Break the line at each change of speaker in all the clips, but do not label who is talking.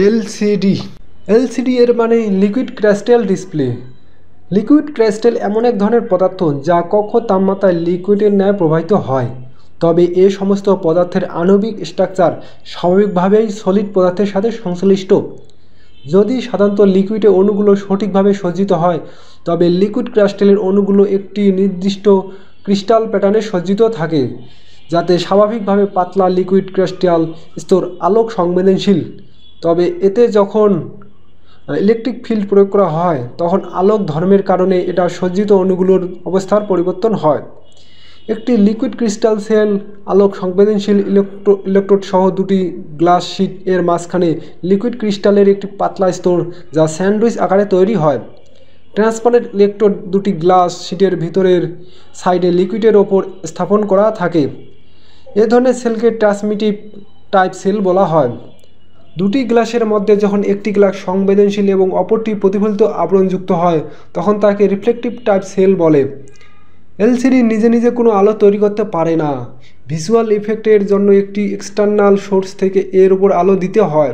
LCD LCD এর মানে liquid crystal display. Liquid crystal এমন এক ধরনের পদার্থ যা কক্ষ তাপমাত্রায় লিকুইডের ন্যায় প্রবাহিত হয়, তবে এ সমস্ত পদার্থের আণবিক স্ট্রাকচার স্বাভাবিকভাবেই সলিড পদার্থের সাথে সংশ্লিষ্ট। যদি সাধারণত লিকুইডের অণুগুলো সঠিকভাবে সজ্জিত হয়, তবে লিকুইড ক্রিস্টালের অণুগুলো একটি নির্দিষ্ট ক্রিস্টাল প্যাটার্নে সজ্জিত থাকে, যাতে স্বাভাবিকভাবে পাতলা লিকুইড ক্রিস্টাল স্তর আলোক সংবেদনশীল। তবে এতে যখন ইলেকট্রিক ফিল্ড প্রয়োগ করা হয়, তখন আলোক ধর্মের কারণে এটা সজ্জিত অণুগুলোর অবস্থার পরিবর্তন হয়। একটি লিকুইড ক্রিস্টাল সেল আলোক সংবেদনশীল ইলেকট্রোড সহ দুটি গ্লাস শীট এর মাঝখানে লিকুইড ক্রিস্টালের একটি পাতলা স্তর, যা স্যান্ডউইচ আকারে তৈরি হয়। ট্রান্সপারেন্ট ইলেকট্রোড দুটি গ্লাস শীটের ভিতরের সাইডে লিকুইডের ওপর স্থাপন করা থাকে। এ ধরনের সেলকে ট্রান্সমিটিভ টাইপ সেল বলা হয়। দুটি গ্লাসের মধ্যে যখন একটি গ্লাস সংবেদনশীল এবং অপরটি প্রতিফলিত আবরণযুক্ত হয়, তখন তাকে রিফ্লেকটিভ টাইপ সেল বলে। এলসিডি নিজে নিজে কোনো আলো তৈরি করতে পারে না। ভিজুয়াল ইফেক্টের জন্য একটি এক্সটার্নাল সোর্স থেকে এর উপর আলো দিতে হয়।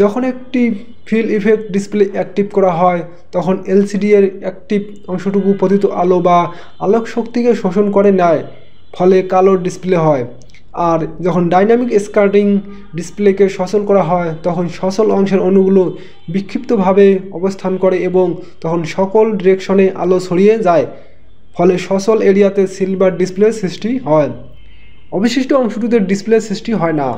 যখন একটি ফিল্ড ইফেক্ট ডিসপ্লে অ্যাক্টিভ করা হয়, তখন এলসিডি এর অ্যাক্টিভ অংশটুকু পতিত আলো বা আলোক শক্তিকে শোষণ করে নেয়, ফলে কালো ডিসপ্লে হয়। আর যখন ডাইনামিক স্ক্যাটারিং ডিসপ্লেকে সচল করা হয়, তখন সচল অংশের অণুগুলো বিক্ষিপ্তভাবে অবস্থান করে এবং তখন সকল ডিরেকশনে আলো ছড়িয়ে যায়, ফলে সচল এরিয়াতে সিলভার ডিসপ্লে সৃষ্টি হয়। অবশিষ্ট অংশটিতে ডিসপ্লে সৃষ্টি হয় না।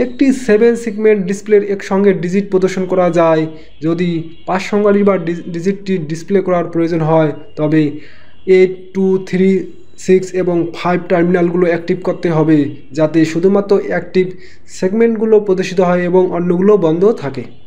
একটি 7 সেগমেন্ট ডিসপ্লের একসঙ্গে ডিজিট প্রদর্শন করা যায়। যদি 5 সংখ্যাটি বা ডিজিটটি ডিসপ্লে করার প্রয়োজন হয়, তবে 8, 2, 3, 6 এবং 5 টার্মিনালগুলো অ্যাক্টিভ করতে হবে, যাতে শুধুমাত্র অ্যাক্টিভ সেগমেন্টগুলো প্রদর্শিত হয় এবং অন্যগুলো বন্ধ থাকে।